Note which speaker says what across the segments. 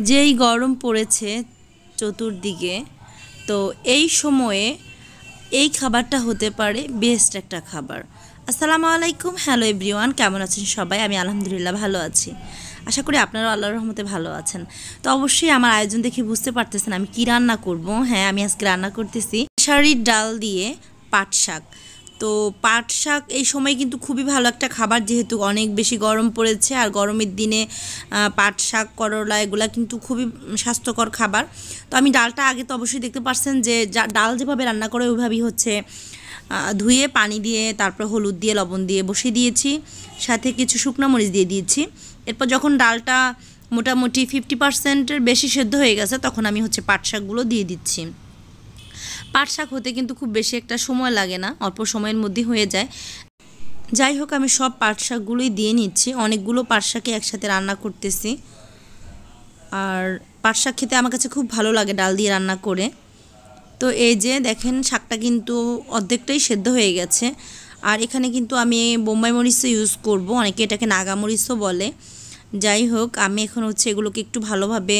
Speaker 1: যেই গরম পড়েছে চতুর্দিকে, তো এই সময়ে এই খাবারটা হতে পারে বেস্ট একটা খাবার। আসসালামু আলাইকুম, হ্যালো এভরিওয়ান, কেমন আছেন সবাই? আমি আলহামদুলিল্লাহ ভালো আছি। আশা করি আপনারাও আল্লাহর রহমতে ভালো আছেন। তো অবশ্যই আমার আয়োজন দেখে বুঝতে পারতেছেন আমি কি রান্না করব। হ্যাঁ, আমি আজকে রান্না করতেছি খেসারির ডাল দিয়ে পাট শাক। তো পাট শাক এই সময় কিন্তু খুবই ভালো একটা খাবার, যেহেতু অনেক বেশি গরম পড়েছে, আর গরমের দিনে পাট শাক, করলা এগুলা কিন্তু খুবই স্বাস্থ্যকর খাবার। তো আমি ডালটা আগে তো অবশ্যই দেখতে পাচ্ছেন যে ডাল যেভাবে রান্না করে ওইভাবেই হচ্ছে ধুয়ে পানি দিয়ে তারপর হলুদ দিয়ে লবণ দিয়ে বসিয়ে দিয়েছি, সাথে কিছু শুকনো মরিচ দিয়ে দিয়েছি। এরপর যখন ডালটা মোটামুটি 50%-এর বেশি সেদ্ধ হয়ে গেছে, তখন আমি হচ্ছে পাট শাকগুলো দিয়ে দিচ্ছি। পাট শাক হতে কিন্তু খুব বেশি একটা সময় লাগে না, অল্প সময়ের মধ্যে হয়ে যায়। যাই হোক, আমি সব পাট শাকগুলোই দিয়ে নিচ্ছি, অনেকগুলো পাট শাকে একসাথে রান্না করতেছি। আর পাট শাক খেতে আমার কাছে খুব ভালো লাগে ডাল দিয়ে রান্না করে। তো এই যে দেখেন, শাকটা কিন্তু অর্ধেকটাই সেদ্ধ হয়ে গেছে। আর এখানে কিন্তু আমি বোম্বাই মরিচও ইউজ করব, অনেকে এটাকে নাগা মরিচও বলে। যাই হোক, আমি এখন হচ্ছে এগুলোকে একটু ভালোভাবে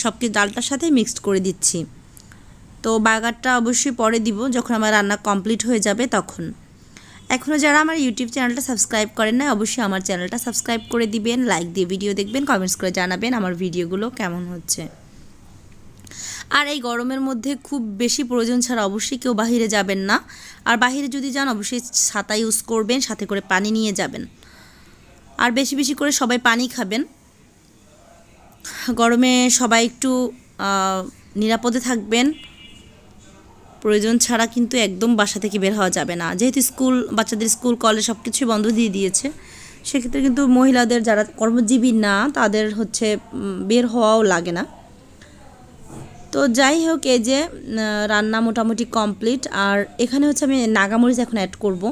Speaker 1: সব কিছু ডালটার সাথে মিক্সড করে দিচ্ছি। তো বাগারটা অবশ্যই পরে দিব, যখন আমার রান্না কমপ্লিট হয়ে যাবে তখন। এখনও যারা আমার ইউটিউব চ্যানেলটা সাবস্ক্রাইব করেন না, অবশ্যই আমার চ্যানেলটা সাবস্ক্রাইব করে দিবেন, লাইক দিয়ে ভিডিও দেখবেন, কমেন্টস করে জানাবেন আমার ভিডিওগুলো কেমন হচ্ছে। আর এই গরমের মধ্যে খুব বেশি প্রয়োজন ছাড়া অবশ্যই কেউ বাহিরে যাবেন না। আর বাহিরে যদি যান অবশ্যই ছাতা ইউজ করবেন, সাথে করে পানি নিয়ে যাবেন। আর বেশি বেশি করে সবাই পানি খাবেন। গরমে সবাই একটু নিরাপদে থাকবেন। প্রয়োজন ছাড়া কিন্তু একদম বাসা থেকে বের হওয়া যাবে না, যেহেতু বাচ্চাদের স্কুল কলেজ সব কিছুই বন্ধ দিয়ে দিয়েছে। সেক্ষেত্রে কিন্তু মহিলাদের যারা কর্মজীবী না, তাদের হচ্ছে বের হওয়াও লাগে না। তো যাই হোক, এই যে রান্না মোটামুটি কমপ্লিট। আর এখানে হচ্ছে আমি নাগামরিচ এখন অ্যাড করব।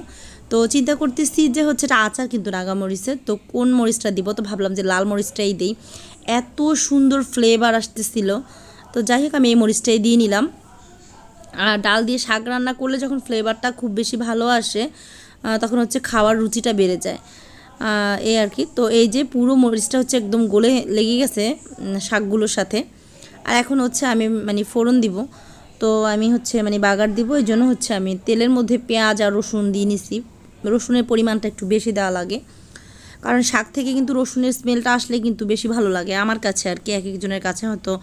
Speaker 1: তো চিন্তা করতেছি যে হচ্ছে এটা আচার কিন্তু নাগামরিচের, তো কোন মরিচটা দিব, তো ভাবলাম যে লাল মরিচটাই দিই, এত সুন্দর ফ্লেভার আসতেছিল। তো যাই হোক, আমি এই মরিচটাই দিয়ে নিলাম। আর ডাল দিয়ে শাক রান্না করলে যখন ফ্লেভারটা খুব বেশি ভালো আসে, তখন হচ্ছে খাওয়ার রুচিটা বেড়ে যায়, এই আর কি। তো এই যে পুরো মরিচটা হচ্ছে একদম গলে লেগে গেছে শাকগুলোর সাথে। আর এখন হচ্ছে আমি ফোড়ন দিব। তো আমি হচ্ছে বাগার দিব, এই জন্য হচ্ছে আমি তেলের মধ্যে পেঁয়াজ আর রসুন দিয়ে নিছি। রসুনের পরিমাণটা একটু বেশি দেওয়া লাগে, কারণ শাক থেকে কিন্তু রসুনের স্মেলটা আসলে কিন্তু বেশি ভালো লাগে আমার কাছে আর কি। এক একজনের কাছে হয়তো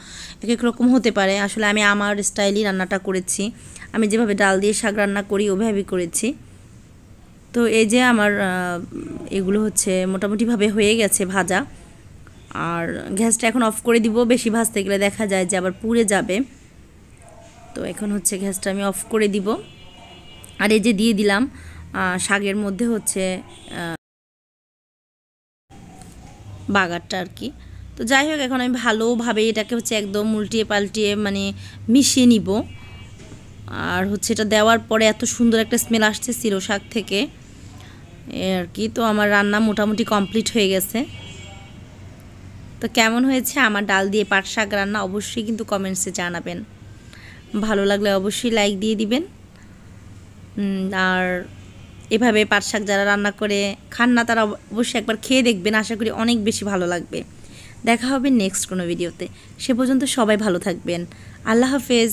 Speaker 1: এক এক রকম হতে পারে। আসলে আমি আমার স্টাইলই রান্নাটা করেছি, আমি যেভাবে ডাল দিয়ে শাক রান্না করি ওইভাবেই করেছি। তো এই যে আমার এগুলো হচ্ছে মোটামুটিভাবে হয়ে গেছে ভাজা। আর গ্যাসটা এখন অফ করে দিব, বেশি ভাজতে গেলে দেখা যায় যে আবার পুড়ে যাবে। তো এখন হচ্ছে গ্যাসটা আমি অফ করে দিব। আর এই যে দিয়ে দিলাম শাকের মধ্যে হচ্ছে বাগারটা আর কি। তো যাই হোক, এখন আমি ভালোভাবে এটাকে হচ্ছে একদম উল্টিয়ে পাল্টিয়ে মিশিয়ে নিব। আর হচ্ছে এটা দেওয়ার পরে এত সুন্দর একটা স্মেল আসতেছিল শাক থেকে আর কি। তো আমার রান্না মোটামুটি কমপ্লিট হয়ে গেছে। তো কেমন হয়েছে আমার ডাল দিয়ে পাট শাক রান্না অবশ্যই কিন্তু কমেন্টসে জানাবেন। ভালো লাগলে অবশ্যই লাইক দিয়ে দিবেন। আর এভাবে পাট শাক যারা রান্না করে খান না, তারা অবশ্যই একবার খেয়ে দেখবেন, আশা করি অনেক বেশি ভালো লাগবে। দেখা হবে নেক্সট কোনো ভিডিওতে, সে পর্যন্ত সবাই ভালো থাকবেন। আল্লাহ হাফেজ।